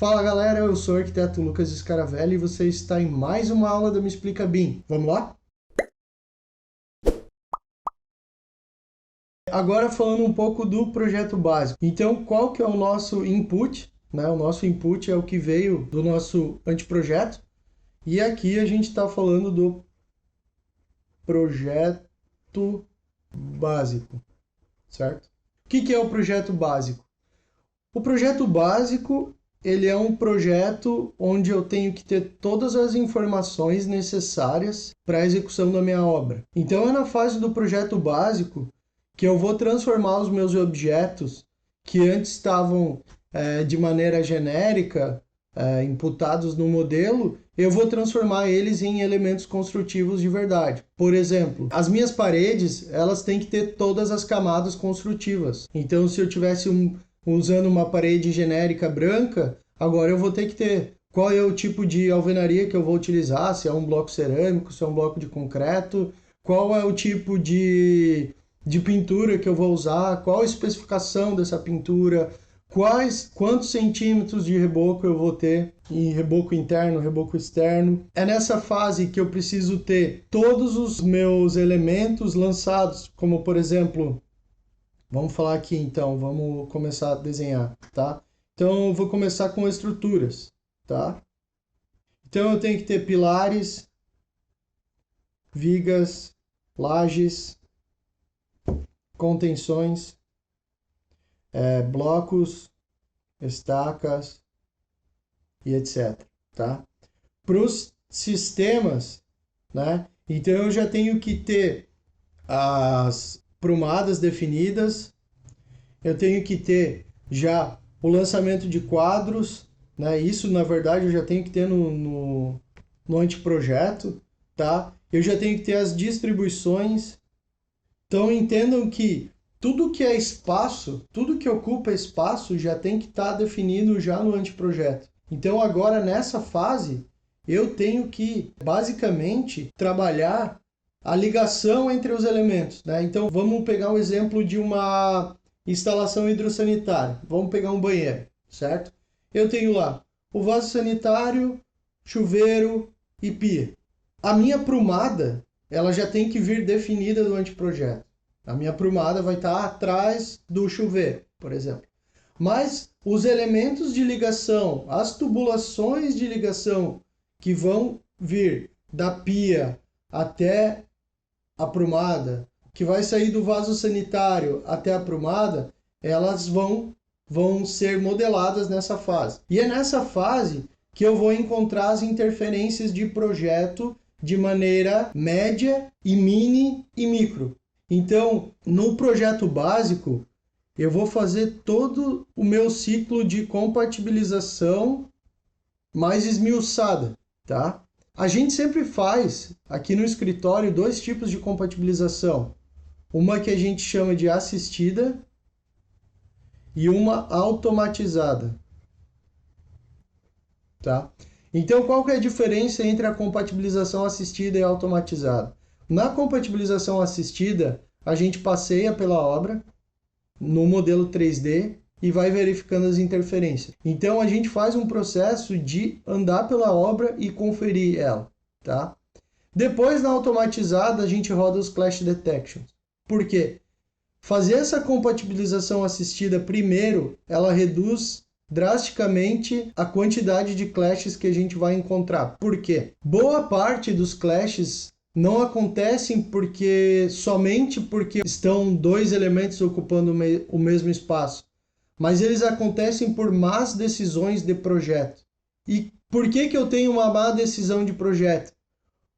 Fala galera, eu sou o arquiteto Lucas Scaravelli e você está em mais uma aula do Me Explica BIM. Vamos lá? Agora falando um pouco do projeto básico. Então, qual que é o nosso input? O nosso input é o que veio do nosso anteprojeto. E aqui a gente está falando do projeto básico, certo? O que é o projeto básico? O projeto básico, ele é um projeto onde eu tenho que ter todas as informações necessárias para a execução da minha obra. Então é na fase do projeto básico que eu vou transformar os meus objetos que antes estavam de maneira genérica, imputados no modelo, eu vou transformar eles em elementos construtivos de verdade. Por exemplo, as minhas paredes, elas têm que ter todas as camadas construtivas. Então, se eu tivesse usando uma parede genérica branca, agora eu vou ter que ter qual é o tipo de alvenaria que eu vou utilizar, se é um bloco cerâmico, se é um bloco de concreto, qual é o tipo de pintura que eu vou usar, qual a especificação dessa pintura, quantos centímetros de reboco eu vou ter, em reboco interno, reboco externo. É nessa fase que eu preciso ter todos os meus elementos lançados, como por exemplo, vamos falar aqui então, vamos começar a desenhar, tá? Então eu vou começar com estruturas, tá? Então eu tenho que ter pilares, vigas, lajes, contenções, blocos, estacas e etc, tá? Para os sistemas, né? Então eu já tenho que ter as prumadas definidas, eu tenho que ter já o lançamento de quadros, né? Isso na verdade eu já tenho que ter no anteprojeto, tá? Eu já tenho que ter as distribuições. Então entendam que tudo que é espaço, tudo que ocupa espaço já tem que estar definido já no anteprojeto. Então agora nessa fase eu tenho que basicamente trabalhar a ligação entre os elementos, né? Então vamos pegar um exemplo de uma instalação hidrossanitária. Vamos pegar um banheiro, certo? Eu tenho lá o vaso sanitário, chuveiro e pia. A minha prumada, ela já tem que vir definida do anteprojeto. A minha prumada vai estar atrás do chuveiro, por exemplo. Mas os elementos de ligação, as tubulações de ligação que vão vir da pia até a prumada, que vai sair do vaso sanitário até a prumada, elas vão ser modeladas nessa fase. E é nessa fase que eu vou encontrar as interferências de projeto de maneira média e mini e micro. Então, no projeto básico, eu vou fazer todo o meu ciclo de compatibilização mais esmiuçada, tá? A gente sempre faz aqui no escritório dois tipos de compatibilização. Uma que a gente chama de assistida e uma automatizada, tá? Então, qual que é a diferença entre a compatibilização assistida e automatizada? Na compatibilização assistida, a gente passeia pela obra no modelo 3D e vai verificando as interferências. Então, a gente faz um processo de andar pela obra e conferir ela, tá? Depois, na automatizada, a gente roda os Clash Detections. Por quê? Fazer essa compatibilização assistida primeiro, ela reduz drasticamente a quantidade de clashes que a gente vai encontrar. Por quê? Boa parte dos clashes não acontecem somente porque estão dois elementos ocupando o mesmo espaço, mas eles acontecem por más decisões de projeto. E por que eu tenho uma má decisão de projeto?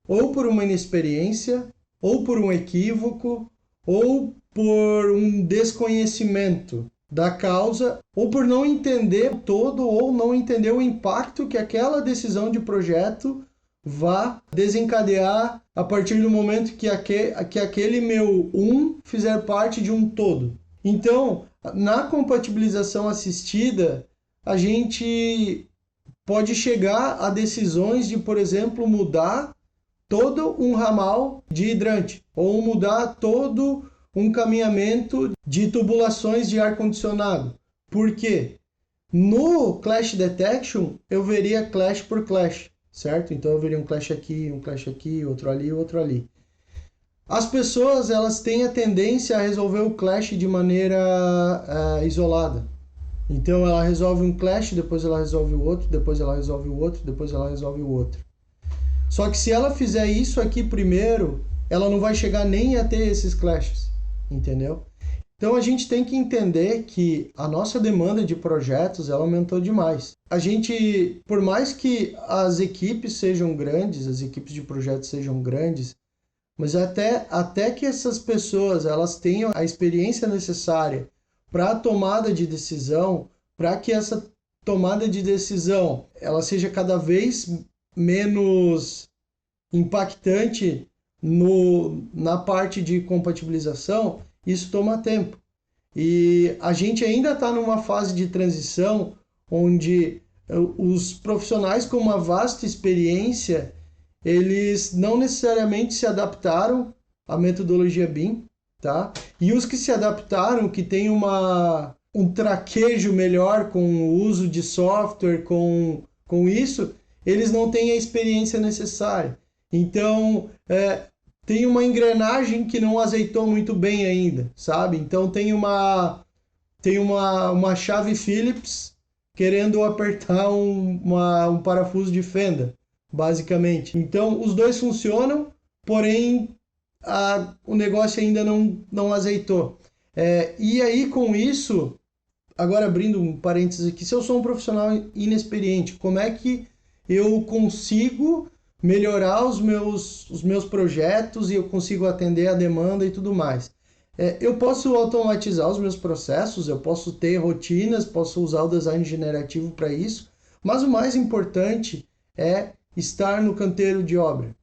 Ou por uma inexperiência, ou por um equívoco, ou por um desconhecimento da causa, ou por não entender todo ou não entender o impacto que aquela decisão de projeto vá desencadear a partir do momento que aquele meu fizer parte de um todo. Então, na compatibilização assistida, a gente pode chegar a decisões de, por exemplo, mudar todo um ramal de hidrante ou mudar todo um caminhamento de tubulações de ar-condicionado. Por quê? No Clash Detection, eu veria clash por clash, certo? Então eu veria um clash aqui, outro ali, outro ali. As pessoas, elas têm a tendência a resolver o clash de maneira isolada. Então ela resolve um clash, depois ela resolve o outro, depois ela resolve o outro, depois ela resolve o outro. Só que se ela fizer isso aqui primeiro, ela não vai chegar nem a ter esses clashes, entendeu? Então a gente tem que entender que a nossa demanda de projetos ela aumentou demais. A gente, por mais que as equipes sejam grandes, as equipes de projetos sejam grandes, mas até que essas pessoas elas tenham a experiência necessária para a tomada de decisão, para que essa tomada de decisão ela seja cada vez menos impactante na parte de compatibilização, isso toma tempo. E a gente ainda está numa fase de transição onde os profissionais com uma vasta experiência, eles não necessariamente se adaptaram à metodologia BIM, tá? E os que se adaptaram, que têm um traquejo melhor com o uso de software, com isso, eles não têm a experiência necessária. Então, tem uma engrenagem que não azeitou muito bem ainda, sabe? Então tem uma chave Phillips querendo apertar um parafuso de fenda, basicamente. Então os dois funcionam, porém o negócio ainda não azeitou. E aí com isso, agora abrindo um parênteses aqui, se eu sou um profissional inexperiente, como é que eu consigo melhorar os meus projetos e eu consigo atender a demanda e tudo mais? Eu posso automatizar os meus processos, eu posso ter rotinas, posso usar o design generativo para isso, mas o mais importante é estar no canteiro de obra,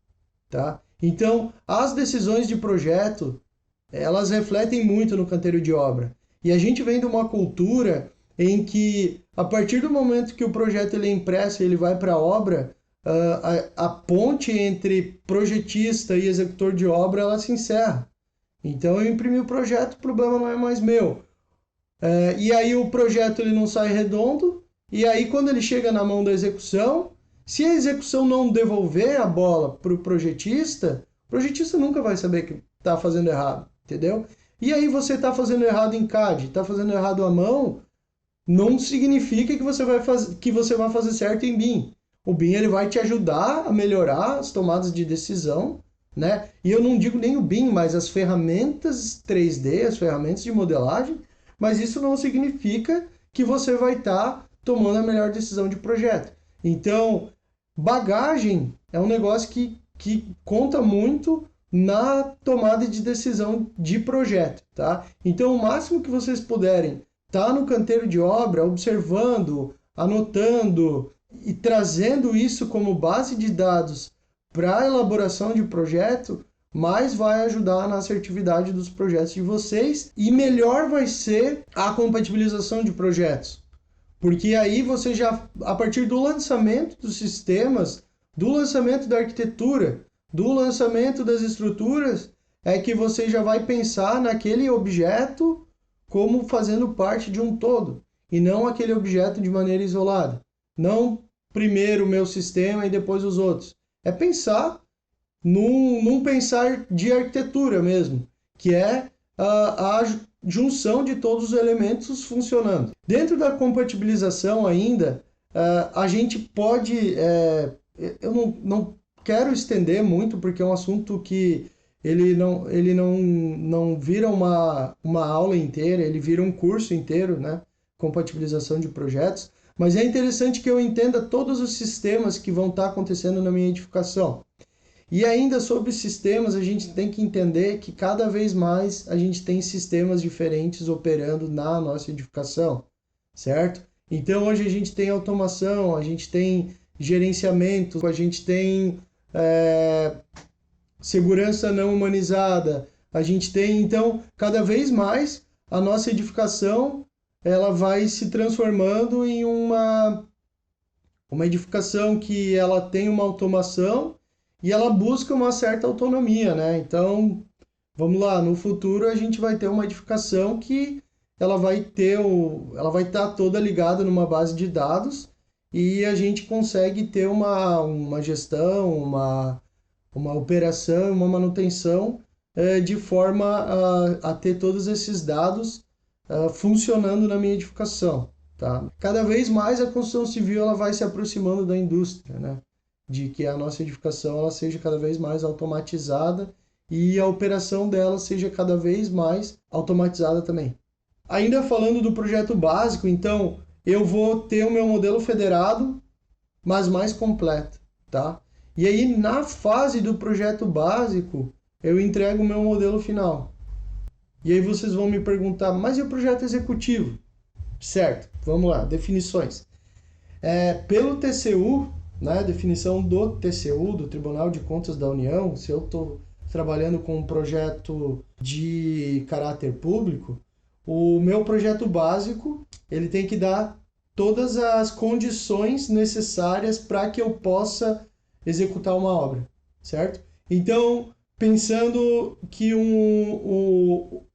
tá? Então, as decisões de projeto, elas refletem muito no canteiro de obra. E a gente vem de uma cultura em que, a partir do momento que o projeto ele é impresso e ele vai para a obra, a ponte entre projetista e executor de obra ela se encerra. Então eu imprimi o projeto, o problema não é mais meu. E aí o projeto ele não sai redondo, e aí quando ele chega na mão da execução, se a execução não devolver a bola para o projetista nunca vai saber que está fazendo errado, entendeu? E aí você está fazendo errado em CAD, está fazendo errado à mão, não significa que você vai fazer certo em BIM. O BIM ele vai te ajudar a melhorar as tomadas de decisão, né? E eu não digo nem o BIM, mas as ferramentas 3D, as ferramentas de modelagem, mas isso não significa que você vai estar tomando a melhor decisão de projeto. Então, bagagem é um negócio que conta muito na tomada de decisão de projeto, tá? Então, o máximo que vocês puderem estar no canteiro de obra, observando, anotando e trazendo isso como base de dados para a elaboração de projeto, mais vai ajudar na assertividade dos projetos de vocês e melhor vai ser a compatibilização de projetos. Porque aí você já, a partir do lançamento dos sistemas, do lançamento da arquitetura, do lançamento das estruturas, é que você já vai pensar naquele objeto como fazendo parte de um todo, e não aquele objeto de maneira isolada. Não primeiro o meu sistema e depois os outros. É pensar num pensar de arquitetura mesmo, que é a junção de todos os elementos funcionando. Dentro da compatibilização ainda, a gente pode... eu não quero estender muito, porque é um assunto que ele não vira uma aula inteira, ele vira um curso inteiro, né? Compatibilização de projetos. Mas é interessante que eu entenda todos os sistemas que vão estar acontecendo na minha edificação. E ainda sobre sistemas, a gente tem que entender que cada vez mais a gente tem sistemas diferentes operando na nossa edificação, certo? Então hoje a gente tem automação, a gente tem gerenciamento, a gente tem segurança não humanizada, a gente tem, então, cada vez mais a nossa edificação ela vai se transformando em uma edificação que ela tem uma automação e ela busca uma certa autonomia, né? Então, vamos lá, no futuro a gente vai ter uma edificação que ela vai estar toda ligada numa base de dados e a gente consegue ter uma gestão, uma operação, uma manutenção de forma a ter todos esses dados funcionando na minha edificação, tá? Cada vez mais a construção civil ela vai se aproximando da indústria, né? De que a nossa edificação ela seja cada vez mais automatizada e a operação dela seja cada vez mais automatizada também. Ainda falando do projeto básico, então, eu vou ter o meu modelo federado, mas mais completo, tá? E aí, na fase do projeto básico, eu entrego o meu modelo final. E aí vocês vão me perguntar, mas e o projeto executivo? Certo, vamos lá, definições. Pelo TCU, né, definição do TCU, do Tribunal de Contas da União, se eu estou trabalhando com um projeto de caráter público, o meu projeto básico ele tem que dar todas as condições necessárias para que eu possa executar uma obra, certo? Então, pensando que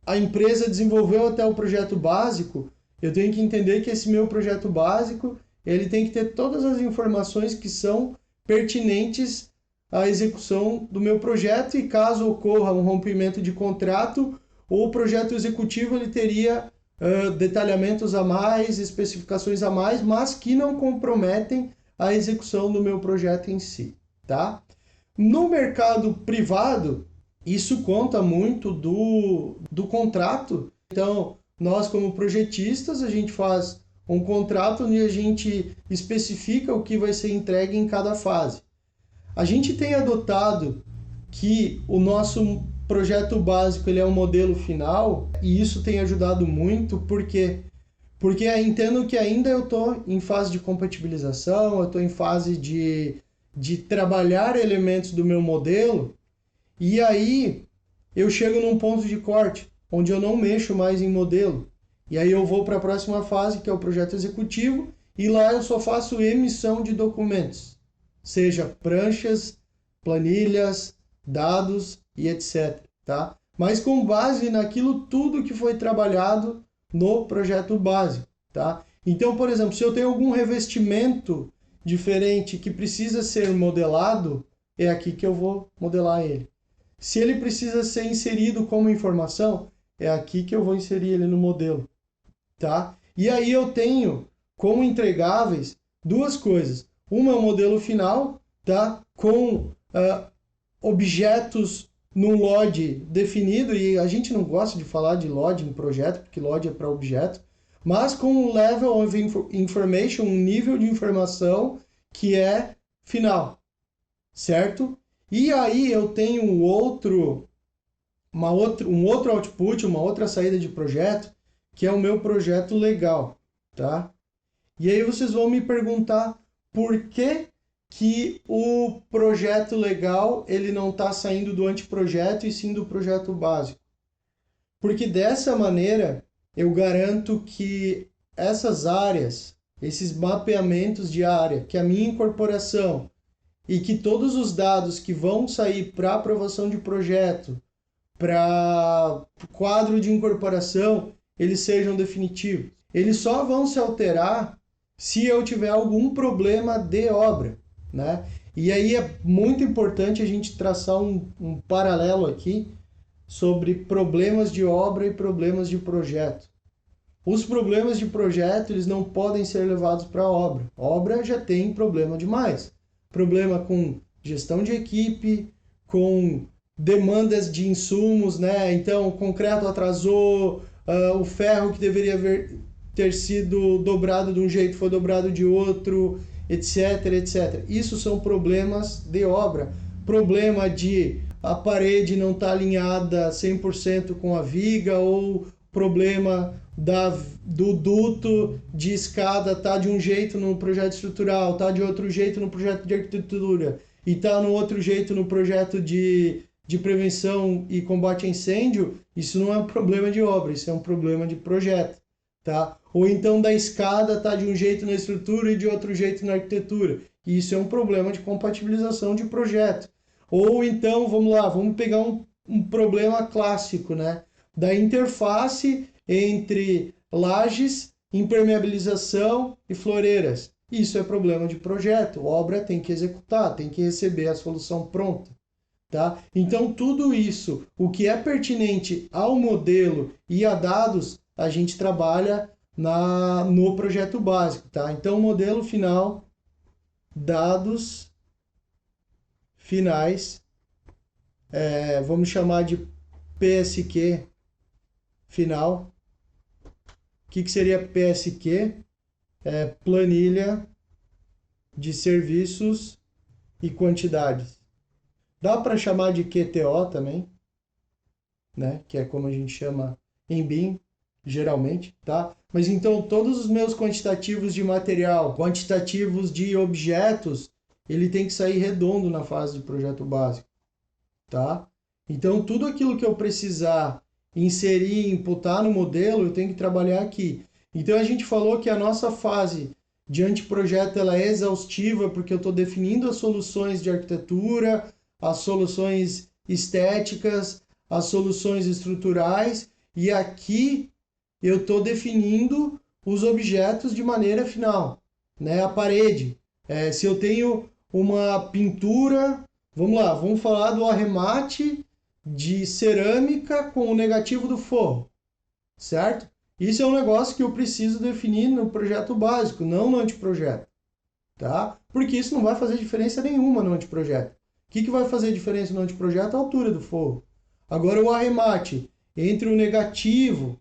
a empresa desenvolveu até o projeto básico, eu tenho que entender que esse meu projeto básico ele tem que ter todas as informações que são pertinentes à execução do meu projeto e caso ocorra um rompimento de contrato, o projeto executivo ele teria detalhamentos a mais, especificações a mais, mas que não comprometem a execução do meu projeto em si, tá? No mercado privado, isso conta muito do contrato. Então, nós como projetistas, a gente faz um contrato onde a gente especifica o que vai ser entregue em cada fase. A gente tem adotado que o nosso projeto básico ele é um modelo final e isso tem ajudado muito porque entendo que ainda eu estou em fase de compatibilização, eu estou em fase de trabalhar elementos do meu modelo e aí eu chego num ponto de corte onde eu não mexo mais em modelo. E aí eu vou para a próxima fase, que é o projeto executivo, e lá eu só faço emissão de documentos, seja pranchas, planilhas, dados e etc. Tá? Mas com base naquilo tudo que foi trabalhado no projeto básico. Tá? Então, por exemplo, se eu tenho algum revestimento diferente que precisa ser modelado, é aqui que eu vou modelar ele. Se ele precisa ser inserido como informação, é aqui que eu vou inserir ele no modelo. Tá? E aí eu tenho como entregáveis duas coisas. Uma é o modelo final, tá? Com objetos num LOD definido, e a gente não gosta de falar de LOD em projeto, porque LOD é para objeto, mas com um level of information, um nível de informação que é final, certo? E aí eu tenho um outro output, uma outra saída de projeto, que é o meu projeto legal, tá? E aí vocês vão me perguntar por que o projeto legal ele não está saindo do anteprojeto e sim do projeto básico. Porque dessa maneira eu garanto que essas áreas, esses mapeamentos de área, que a minha incorporação e que todos os dados que vão sair para aprovação de projeto, para quadro de incorporação, eles sejam definitivos. Eles só vão se alterar se eu tiver algum problema de obra, né? E aí é muito importante a gente traçar um paralelo aqui sobre problemas de obra e problemas de projeto. Os problemas de projeto eles não podem ser levados para a obra. A obra já tem problema demais. Problema com gestão de equipe, com demandas de insumos, né? Então, o concreto atrasou, o ferro que deveria ter sido dobrado de um jeito foi dobrado de outro, etc, etc. Isso são problemas de obra. Problema de a parede não estar alinhada 100% com a viga ou problema do duto de escada tá de um jeito no projeto estrutural, tá de outro jeito no projeto de arquitetura e tá no outro jeito no projeto de prevenção e combate a incêndio, isso não é um problema de obra, isso é um problema de projeto, tá? Ou então da escada tá de um jeito na estrutura e de outro jeito na arquitetura, e isso é um problema de compatibilização de projeto. Ou então, vamos lá, vamos pegar um problema clássico, né? Da interface entre lajes, impermeabilização e floreiras. Isso é problema de projeto. Obra tem que executar, tem que receber a solução pronta. Tá? Então, tudo isso, o que é pertinente ao modelo e a dados, a gente trabalha no projeto básico. Tá? Então, modelo final, dados finais, vamos chamar de PSQ final. O que seria PSQ? Planilha de serviços e quantidades. Dá para chamar de QTO também, né? Que é como a gente chama em BIM, geralmente, tá? Mas então todos os meus quantitativos de material, quantitativos de objetos, ele tem que sair redondo na fase de projeto básico, tá? Então tudo aquilo que eu precisar inserir, imputar no modelo, eu tenho que trabalhar aqui. Então a gente falou que a nossa fase de anteprojeto ela é exaustiva porque eu estou definindo as soluções de arquitetura, as soluções estéticas, as soluções estruturais, e aqui eu estou definindo os objetos de maneira final, né? A parede. Se eu tenho uma pintura, vamos lá, vamos falar do arremate de cerâmica com o negativo do forro, certo? Isso é um negócio que eu preciso definir no projeto básico, não no anteprojeto, tá? Porque isso não vai fazer diferença nenhuma no anteprojeto. O que vai fazer diferença no anteprojeto? A altura do forro. Agora o arremate entre o negativo.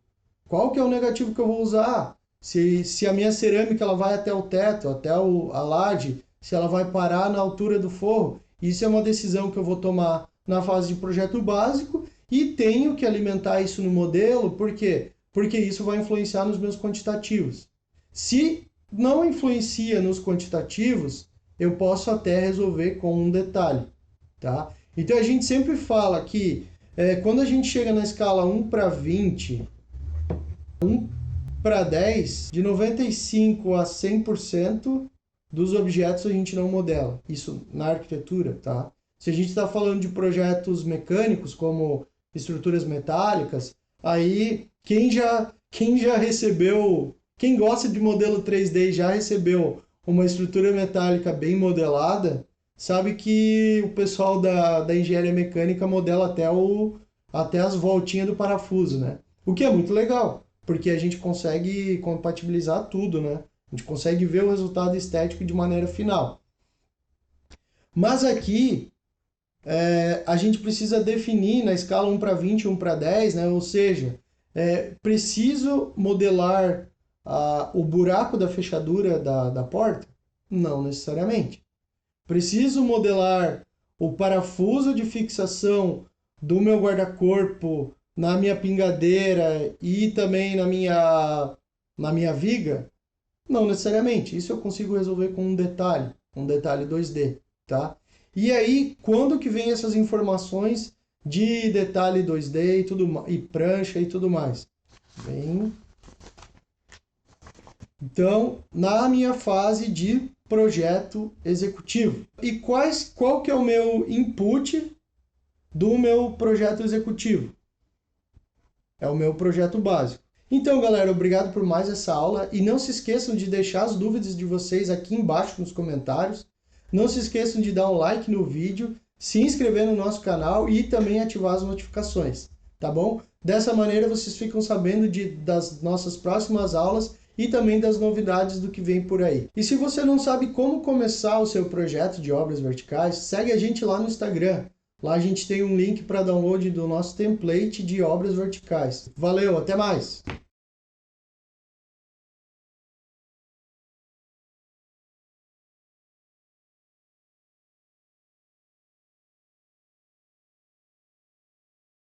Qual que é o negativo que eu vou usar? Se a minha cerâmica ela vai até o teto, até a laje, se ela vai parar na altura do forro. Isso é uma decisão que eu vou tomar na fase de projeto básico e tenho que alimentar isso no modelo. Por quê? Porque isso vai influenciar nos meus quantitativos. Se não influencia nos quantitativos, eu posso até resolver com um detalhe. Tá? Então a gente sempre fala que quando a gente chega na escala 1/20, 1/10, de 95% a 100% dos objetos a gente não modela. Isso na arquitetura. Tá? Se a gente está falando de projetos mecânicos, como estruturas metálicas, aí quem já recebeu, quem gosta de modelo 3D e já recebeu uma estrutura metálica bem modelada, sabe que o pessoal da engenharia mecânica modela até as voltinhas do parafuso, né? O que é muito legal, porque a gente consegue compatibilizar tudo, né? A gente consegue ver o resultado estético de maneira final. Mas aqui, a gente precisa definir na escala 1/20, 1/10, né? Ou seja, preciso modelar o buraco da fechadura da porta? Não necessariamente. Preciso modelar o parafuso de fixação do meu guarda-corpo na minha pingadeira e também na minha viga? Não necessariamente. Isso eu consigo resolver com um detalhe 2D, tá? E aí, quando que vem essas informações de detalhe 2D e prancha e tudo mais? Então, na minha fase de projeto executivo. E qual que é o meu input do meu projeto executivo? É o meu projeto básico. Então, galera, obrigado por mais essa aula e não se esqueçam de deixar as dúvidas de vocês aqui embaixo nos comentários. Não se esqueçam de dar um like no vídeo, se inscrever no nosso canal e também ativar as notificações, tá bom? Dessa maneira vocês ficam sabendo das nossas próximas aulas e também das novidades do que vem por aí. E se você não sabe como começar o seu projeto de obras verticais, segue a gente lá no Instagram. Lá a gente tem um link para download do nosso template de obras verticais. Valeu, até mais!